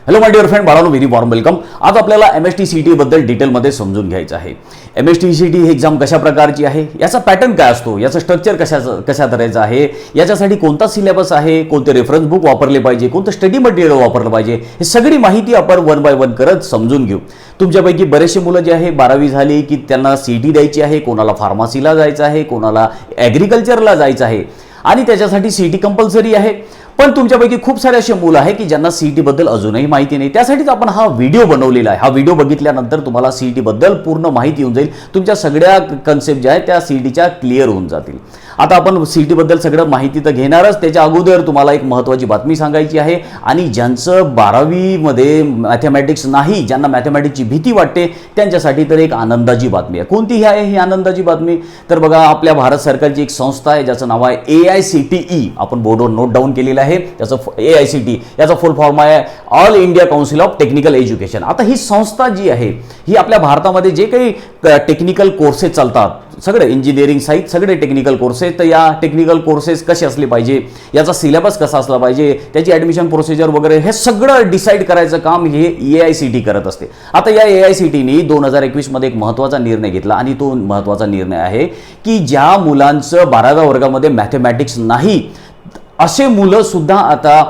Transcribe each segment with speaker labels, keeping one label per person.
Speaker 1: Hello my dear friend, बाळांनो, very warm welcome. आज आपल्याला MST-CET बद्दल डिटेलमध्ये समजून घ्यायचं आहे. MST-CET ही एक्झाम कशा प्रकारची आहे, याचा पॅटर्न काय असतो, याचं स्ट्रक्चर कशा तऱ्हेचं आहे, याच्यासाठी कोणता सिलेबस आहे, कोणते रेफरन्स बुक वापरले पाहिजे, कोणतं स्टडी मटेरियल वापरलं पाहिजे, हे सगळी माहिती आपण वन बाय वन करत समजून घेऊ. तुमच्यापैकी बरेचसे मुलं जे आहे 12वी झाली की त्यांना CET द्यायची आहे, कोणाला फार्मसीला जायचं आहे, कोणाला ॲग्रिकल्चरला जायचं आहे आणि त्याच्यासाठी CET कंपल्सरी आहे. पण तुमच्यापैकी खूप सारे असे मुलं आहे की ज्यांना CET बद्दल अजूनही माहिती नाही. त्यासाठीच आपण हा व्हिडिओ बनवलेला आहे. हा व्हिडिओ बघितल्यानंतर तुम्हाला CET बद्दल पूर्ण माहिती येऊन जाईल. तुमच्या सगळ्या कन्सेप्ट ज्या आहेत त्या CETच्या क्लिअर होऊन जातील. आता आपण CET बद्दल सगळं माहिती तर घेणारच. त्याच्या अगोदर तुम्हाला एक महत्त्वाची बातमी सांगायची आहे. आणि ज्यांचं 12वी मध्ये मॅथमॅटिक्स नाही, ज्यांना मॅथमॅटिक्सची भीती वाटते, त्यांच्यासाठी तर एक आनंदाची बातमी आहे. कोणती आहे ही आनंदाची बातमी? तर बघा, आपल्या भारत सरकारची एक संस्था आहे ज्याचं नाव आहे AICTE. आपण बोर्डवर नोट डाऊन केलेलं आहे. त्याचं AICTE याचा फुल फॉर्म आहे all India council of technical education. आता ही संस्था जी आहे ही आपल्या भारतामध्ये जे काही टेक्निकल कोर्सेस चालतात, सगळे इंजिनिअरिंग साईट, सगळे टेक्निकल कोर्सेस, तर या टेक्निकल कोर्सेस कसे असले पाहिजे, याचा सिलेबस कसा असला पाहिजे, त्याची ॲडमिशन प्रोसिजर वगैरे हे सगळं डिसाईड करायचं काम हे AICTE करत असते. आता या AICTEने 2021 मध्ये एक महत्त्वाचा निर्णय घेतला आणि तो महत्त्वाचा निर्णय आहे की ज्या मुलांचं 12व्या वर्गामध्ये मॅथमॅटिक्स नाही असे मुलं सुद्धा आता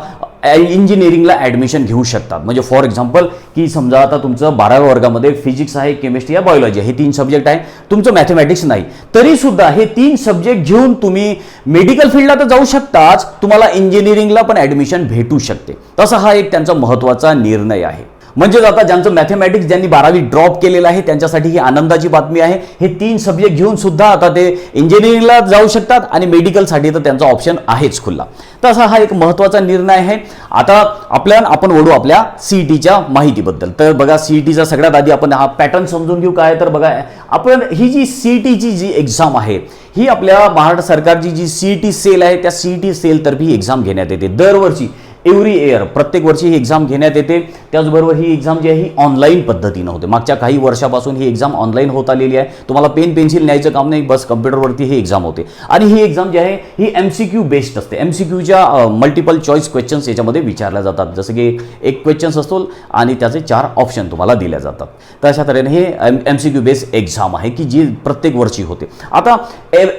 Speaker 1: इंजिनिअरिंगला ॲडमिशन घेऊ शकतात. म्हणजे फॉर एक्झाम्पल की समजा आता तुमचं 12व्या वर्गामध्ये फिजिक्स आहे, केमिस्ट्री या बायोलॉजी हे 3 सब्जेक्ट आहे, तुमचं मॅथमॅटिक्स नाही, तरी सुद्धा हे 3 सब्जेक्ट घेऊन तुम्ही मेडिकल फील्डला तर जाऊ शकताच, तुम्हाला इंजिनिअरिंगला पण ॲडमिशन भेटू शकते. तसा हा एक त्यांचा महत्त्वाचा निर्णय आहे. म्हणजे आता ज्यांचं मॅथमॅटिक्स, ज्यांनी 12वी ड्रॉप केलेलं आहे, त्यांच्यासाठी ही आनंदाची बातमी आहे. हे 3 सब्जेक्ट घेऊन सुद्धा आता ते इंजिनिअरिंगला जाऊ शकतात आणि मेडिकलसाठी तर त्यांचा ऑप्शन आहेच खुला. तसा हा एक महत्त्वाचा निर्णय आहे. आता आपण वळू आपल्या CETच्या माहितीबद्दल. तर बघा, CETचा सगळ्यात आधी आपण हा पॅटर्न समजून घेऊ. काय तर बघा, आपण ही जी CETची जी एक्झाम आहे ही आपल्या महाराष्ट्र सरकारची जी CET सेल आहे त्या CET सेलतर्फे ही एक्झाम घेण्यात येते दरवर्षी. एव्हरी इयर, प्रत्येक वर्षी ही एक्झाम घेण्यात येते. त्याचबरोबर ही एक्झाम जी आहे ही ऑनलाईन पद्धतीनं होते. मागच्या काही वर्षापासून ही एक्झाम ऑनलाईन होत आलेली आहे. तुम्हाला पेन पेन्सिल न्यायचं काम नाही, बस कम्प्युटरवरती ही एक्झाम होते. आणि ही एक्झाम जी आहे ही MCQ बेस्ड असते. MCQच्या मल्टिपल चॉईस क्वेश्चन्स याच्यामध्ये विचारल्या जातात. जसं की एक क्वेश्चन्स असतो आणि त्याचे 4 ऑप्शन तुम्हाला दिले जातात. तर अशा तऱ्हेने हे MCQ बेस्ड एक्झाम आहे की जी प्रत्येक वर्षी होते. आता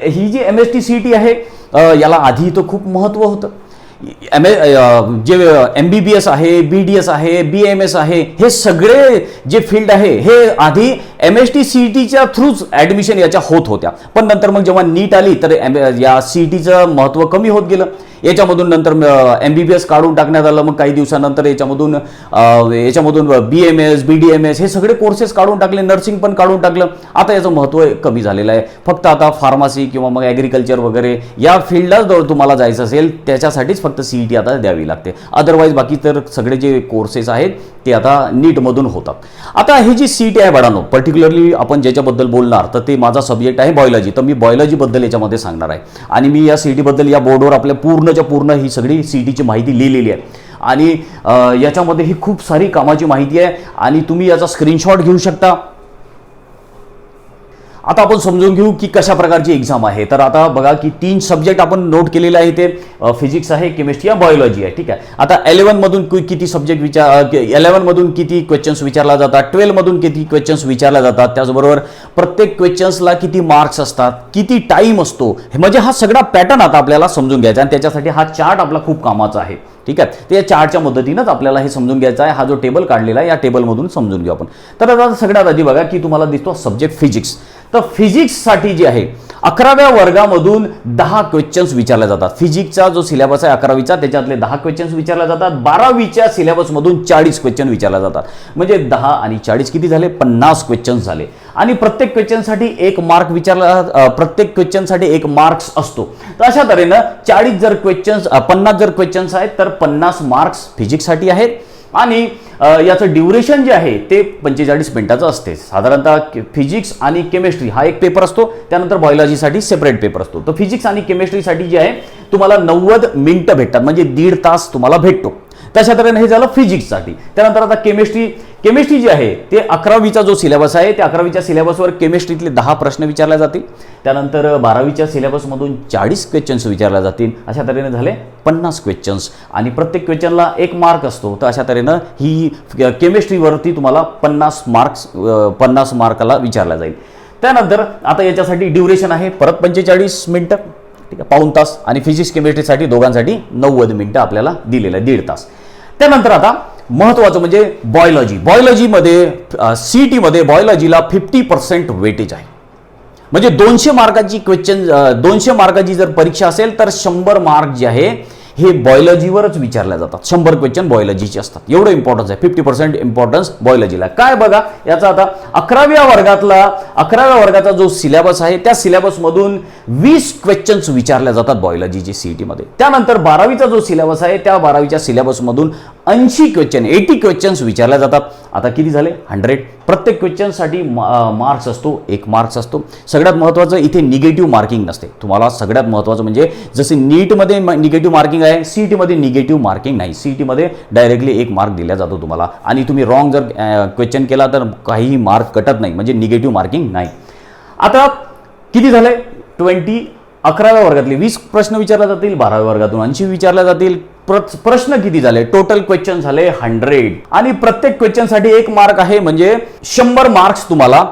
Speaker 1: ही जी MST-CET आहे याला आधी तर खूप महत्त्व होतं. जे MBBS आहे, BDS आहे, BAMS आहे, हे सगळे जे फील्ड आहे हे आधी MST-CETच्या थ्रूच ॲडमिशन याच्या होत होत्या. पण नंतर मग जेव्हा नीट आली तर या CETचं महत्त्व कमी होत गेलं. याच्यामधून नंतर MBBS काढून टाकण्यात आलं. मग काही दिवसानंतर याच्यामधून BMS, BDMS हे सगळे कोर्सेस काढून टाकले, नर्सिंग पण काढून टाकलं. आता याचं महत्त्व कमी झालेलं आहे. फक्त आता फार्मसी किंवा मग ॲग्रिकल्चर वगैरे या फील्डला जर तुम्हाला जायचं असेल त्याच्यासाठीच फक्त CET आता द्यावी लागते. अदरवाईज बाकी तर सगळे जे कोर्सेस आहेत ते आता नीटमधून होतात. आता ही जी CET आहे बाळांनो, पर्टिक्युलरली आपण ज्याच्याबद्दल बोलणार तर ते माझा सब्जेक्ट आहे बायोलॉजी. तर मी बायोलॉजीबद्दल याच्यामध्ये सांगणार आहे. आणि मी या CET बद्दल या बोर्डवर आपल्या पूर्ण ही सगळी CETची माहिती लिहिलेली आहे. आणि याच्यामध्ये ही खूप सारी कामाची माहिती आहे आणि तुम्ही याचा स्क्रीनशॉट घेऊ शकता. आता आपण समजून घेऊ की कशा प्रकारची एक्झाम आहे. तर आता बघा की 3 सब्जेक्ट आपण नोट केलेले आहे. ते फिजिक्स आहे, केमिस्ट्री या बायोलॉजी आहे. ठीक आहे. आता 11 मधून किती सब्जेक्ट 11 मधून किती क्वेश्चन्स विचारला जातात, 12 मधून किती क्वेश्चन्स विचारल्या जातात, त्याचबरोबर प्रत्येक क्वेश्चन्सला किती मार्क्स असतात, किती टाइम असतो, म्हणजे हा सगळा पॅटर्न आता आपल्याला समजून घ्यायचा आणि त्याच्यासाठी हा चार्ट आपला खूप कामाचा आहे. ठीक आहे. तर या चार्टच्या मदतीनंच आपल्याला हे समजून घ्यायचं आहे. हा जो टेबल काढलेला आहे या टेबलमधून समजून घेऊ आपण. तर आता सगळ्यात आधी बघा की तुम्हाला दिसतो सब्जेक्ट फिजिक्स. तर फिजिक्ससाठी जे आहे 11व्या वर्गामधून 10 क्वेश्चन्स विचारले जातात. फिजिक्सचा जो सिलेबस आहे 11वीचा त्याच्यातले 10 क्वेश्चन्स विचारले जातात. 12वीच्या सिलेबसमधून 40 क्वेश्चन विचारले जातात. म्हणजे 10 आणि 40 किती झाले? 50 क्वेश्चन्स झाले. आणि प्रत्येक क्वेश्चनसाठी 1 मार्क विचारला, प्रत्येक क्वेश्चनसाठी 1 मार्क्स असतो. तर अशा तऱ्हेनं 50 जर क्वेश्चन्स आहेत तर 50 मार्क्स फिजिक्ससाठी आहेत. आणि याचं ड्युरेशन जे आहे ते 45 मिनिटाचं असते साधारणतः. फिजिक्स आणि केमिस्ट्री हा एक पेपर असतो, त्यानंतर बायोलॉजीसाठी सेपरेट पेपर असतो. तर फिजिक्स आणि केमिस्ट्रीसाठी जे आहे तुम्हाला 90 मिनिटं भेटतात, म्हणजे 1.5 तास तुम्हाला भेटतो. तशा तऱ्हेने हे झालं फिजिक्ससाठी. त्यानंतर आता केमिस्ट्री जी आहे ते 11वीचा जो सिलेबस आहे त्या 11वीच्या सिलेबसवर केमिस्ट्रीतले 10 प्रश्न विचारले जातील. त्यानंतर 12वीच्या सिलेबसमधून 40 क्वेश्चन्स विचारले जातील. अशा तऱ्हेने झाले 50 क्वेश्चन्स आणि प्रत्येक क्वेश्चनला 1 मार्क असतो. तर अशा तऱ्हेनं ही केमिस्ट्रीवरती तुम्हाला 50 मार्काला विचारला जाईल. त्यानंतर आता याच्यासाठी ड्युरेशन आहे परत 45 मिनिटं, ठीक आहे, पाऊण तास. आणि फिजिक्स केमिस्ट्रीसाठी दोघांसाठी 90 मिनिटं आपल्याला दिलेलं आहे, 1.5 तास. त्यानंतर आता महत्त्वाचं म्हणजे बायोलॉजीमध्ये CET-मध्ये बायोलॉजीला 50% वेटेज आहे. म्हणजे 200 मार्काची क्वेश्चन 200 मार्काची जर परीक्षा असेल तर 100 मार्क जे आहे हे बायोलॉजीवरच विचारल्या जातात. 100 क्वेश्चन बायोलॉजीचे असतात. एवढं इम्पॉर्टन्स आहे, 50% इम्पॉर्टन्स बायोलॉजीला. काय बघा याचा आता 11व्या वर्गाचा जो सिलेबस आहे त्या सिलेबसमधून 20 क्वेश्चन्स विचारल्या जातात बायोलॉजीचे CET-मध्ये. त्यानंतर 12वीचा जो सिलेबस आहे त्या 12वीच्या सिलेबसमधून 80 क्वेश्चन्स विचारल्या जातात. आता किती झाले? 100. प्रत्येक क्वेश्चनसाठी मार्क्स असतो, 1 मार्क्स असतो. सगळ्यात महत्त्वाचं इथे निगेटिव्ह मार्किंग नसते. तुम्हाला सगळ्यात महत्त्वाचं म्हणजे जसे नीटमध्ये निगेटिव्ह मार्किंग आहे, CET-मध्ये निगेटिव्ह मार्किंग नाही. CET-मध्ये डायरेक्टली 1 मार्क दिला जातो तुम्हाला. आणि तुम्ही रॉंग जर क्वेश्चन केला तर काहीही मार्क कटत नाही, म्हणजे निगेटिव्ह मार्किंग नाही. आता किती झाले? 11व्या वर्गातले 20 प्रश्न विचारले जातील, 12व्या वर्गातून 80 विचारले जातील. प्रश्न किती झाले? टोटल क्वेश्चन झाले 100 आणि प्रत्येक क्वेश्चनसाठी 1 मार्क आहे, म्हणजे 100 मार्क्स तुम्हाला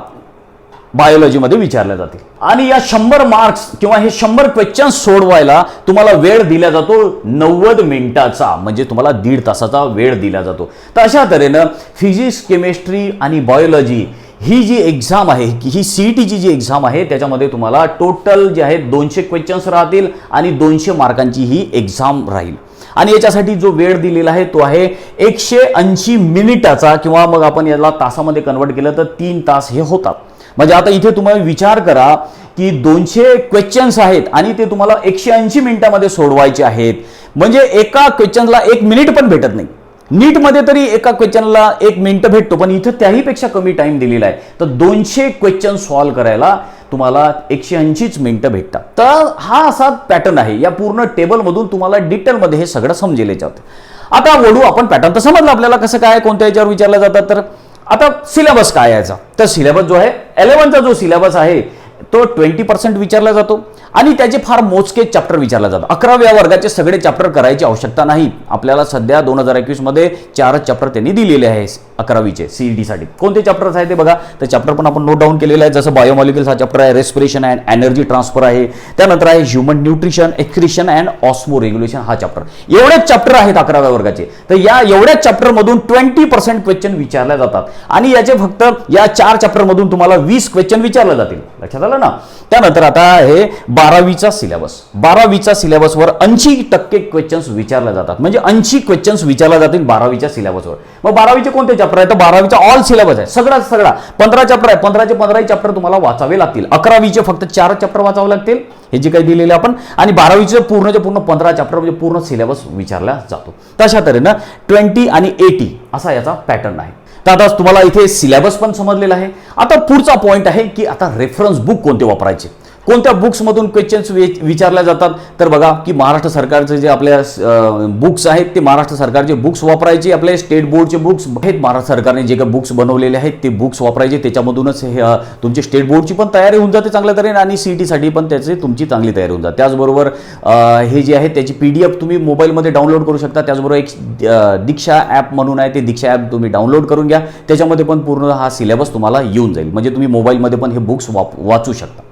Speaker 1: बायोलॉजीमध्ये विचारले जातील. आणि या 100 मार्क्स किंवा हे 100 क्वेश्चन सोडवायला तुम्हाला वेळ दिला जातो 90 मिनिटाचा, म्हणजे तुम्हाला 1.5 तासाचा वेळ दिला जातो. तर अशा तऱ्हेनं फिजिक्स, केमिस्ट्री आणि बायोलॉजी ही जी एक्झाम आहे, ही CETची जी एक्झाम आहे त्याच्यामध्ये तुम्हाला टोटल जे आहे 200 क्वेश्चन्स राहतील आणि 200 मार्कांची ही एक्झाम राहील. आणि याच्यासाठी जो वेळ दिलेला आहे तो आहे 180 मिनिटाचा, किंवा मग आपण याला तासामध्ये कन्वर्ट केलं तर 3 तास हे होतात. म्हणजे आता इथे तुम्ही विचार करा की 200 क्वेश्चन्स आहेत आणि ते तुम्हाला 180 मिनिटामध्ये सोडवायचे आहेत. म्हणजे एका क्वेश्चनला 1 मिनिट पण भेटत नाही. नीटमध्ये तरी एका क्वेश्चनला 1 मिनिट भेटतो, पण इथं त्याहीपेक्षा कमी टाइम दिलेला आहे. तर 200 क्वेश्चन सॉल्व्ह करायला तुम्हाला 180 मिनिटं भेटतात. तर हा असा पॅटर्न आहे. या पूर्ण टेबलमधून तुम्हाला डिटेलमध्ये हे सगळं समजेल याच्यात. आता वळू आपण पॅटर्न तर समजलं आपल्याला कसं काय कोणत्या याच्यावर विचारलं जातात. तर आता सिलेबस काय याचा? तर सिलेबस जो आहे 11चा जो सिलेबस आहे तो 20% विचारला जातो आणि त्याचे फार मोजके चॅप्टर विचारले जातात. 11व्या वर्गाचे सगळे चॅप्टर करायची आवश्यकता नाही. आपल्याला सध्या 2021 मध्ये 4 चॅप्टर त्यांनी दिलेले आहे 11वीचे CET-साठी. कोणते चॅप्टर्स आहे ते बघा. तर चॅप्टर पण आपण नोट डाऊन केलेला आहे. जसं बायोमॉलिक्युल्स हा चॅप्टर आहे, रेस्पिरेशन अँड एनर्जी ट्रान्सफर आहे, त्यानंतर आहे human nutrition, excretion and osmo regulation हा चॅप्टर. एवढेच चॅप्टर आहेत 11व्या वर्गाचे. तर या एवढ्याच चॅप्टरमधून 20% क्वेश्चन विचारले जातात आणि याचे फक्त या 4 चॅप्टरमधून तुम्हाला 20 क्वेश्चन विचारले जातील. लक्षात आलं ना? त्यानंतर आता हे 12वीचा सिलेबस. 12वीचा सिलेबसवर 80% क्वेश्चन्स विचारले जातात. म्हणजे 80 क्वेश्चन्स विचारले जातील 12वीच्या सिलेबसवर. मग 12वीचे कोणते चॅप्टर आहे? तर 12वीचा ऑल सिलेबस आहे, सगळा 15 चॅप्टर आहे. 15चे 15 चॅप्टर तुम्हाला वाचावे लागतील. 11वीचे फक्त 4 चॅप्टर वाचावे लागतील, हे जे काही दिलेले आपण. आणि 12वीचे पूर्णचे पूर्ण 15 चॅप्टर म्हणजे पूर्ण सिलेबस विचारला जातो. तशा तऱ्हेनं 20 आणि 80 असा याचा पॅटर्न आहे. तर आता तुम्हाला इथे सिलेबस पण समजलेला आहे. आता पुढचा पॉईंट आहे की आता रेफरन्स बुक कोणते वापरायचे, कोणत्या बुक्समधून क्वेश्चन्स विचारल्या जातात. तर बघा की महाराष्ट्र सरकारचे जे आपल्या बुक्स आहेत ते महाराष्ट्र सरकारचे बुक्स वापरायचे. आपले स्टेट बोर्डचे बुक्स आहेत, महाराष्ट्र सरकारने जे काही बुक्स बनवलेले आहेत ते बुक्स वापरायचे. त्याच्यामधूनच तुमची स्टेट बोर्डची पण तयारी होऊन जाते चांगल्या तऱ्हेने आणि CET-साठी पण त्याची तुमची चांगली तयारी होऊन जाते. त्याचबरोबर हे जे आहे त्याची PDF तुम्ही मोबाईलमध्ये डाउनलोड करू शकता. त्याचबरोबर एक दीक्षा ॲप म्हणून आहे, ते दीक्षा ॲप तुम्ही डाउनलोड करून घ्या. त्याच्यामध्ये पण पूर्ण हा सिलेबस तुम्हाला येऊन जाईल. म्हणजे तुम्ही मोबाईलमध्ये पण हे बुक्स वाचू शकता.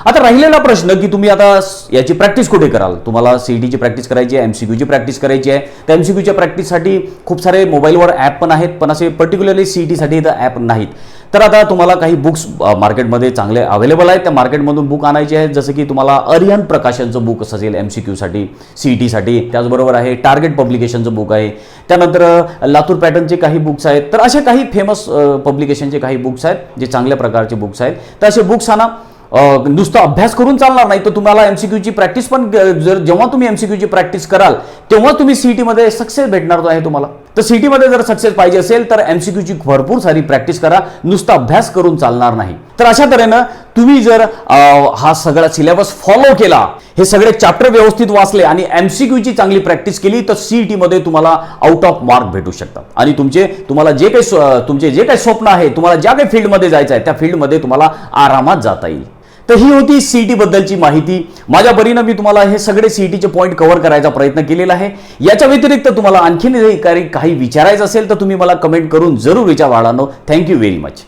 Speaker 1: आता राहिलेला प्रश्न की तुम्ही आता याची प्रॅक्टिस कुठे कराल? तुम्हाला CETची प्रॅक्टिस करायची आहे, MCQची प्रॅक्टिस करायची आहे. तर MCQच्या प्रॅक्टिससाठी खूप सारे मोबाईलवर ॲप पण आहेत, पण असे पर्टिक्युलरली CETसाठी इथं ॲप नाहीत. तर आता तुम्हाला काही बुक्स मार्केटमध्ये चांगले अवेलेबल आहेत, त्या मार्केटमधून बुक आणायचे आहेत. जसं की तुम्हाला अरिहंत प्रकाशनचं बुक असेल MCQसाठी, CETसाठी. त्याचबरोबर आहे टार्गेट पब्लिकेशनचं बुक आहे. त्यानंतर लातूर पॅटर्नचे काही बुक्स आहेत. तर असे काही फेमस पब्लिकेशनचे काही बुक्स आहेत जे चांगल्या प्रकारचे बुक्स आहेत. तर असे बुक्स आणा. नुसतं अभ्यास करून चालणार नाही, तर तुम्हाला MCQची प्रॅक्टिस पण जेव्हा तुम्ही MCQची प्रॅक्टिस कराल तेव्हा तुम्ही CETमध्ये सक्सेस भेटणार आहे तुम्हाला. तर सिटी मध्ये जर सक्सेस पाहिजे असेल तर एमसीक्यूची भरपूर सारी प्रॅक्टिस करा, नुसता अभ्यास करून चालणार नाही. तर अशा तऱ्हेनं तुम्ही जर हा सगळा सिलेबस फॉलो केला, हे सगळे चॅप्टर व्यवस्थित वाचले आणि एमसीक्यूची चांगली प्रॅक्टिस केली तर सीईटी मध्ये तुम्हाला आउट ऑफ मार्क भेटू शकतात आणि तुम्हाला जे काही स्वप्न आहे, तुम्हाला ज्या काही फील्डमध्ये जायचं आहे त्या फील्डमध्ये तुम्हाला आरामात जाता येईल. तर ही होती सीईटी बद्दलची माहिती. माझ्या परीनं मी तुम्हाला हे सगळे सीईटीचे पॉईंट कव्हर करायचा प्रयत्न केलेला आहे. याच्या व्यतिरिक्त तुम्हाला आणखीन काही विचारायचं असेल तर तुम्ही मला कमेंट करून जरूर विचारा. Thank you very much.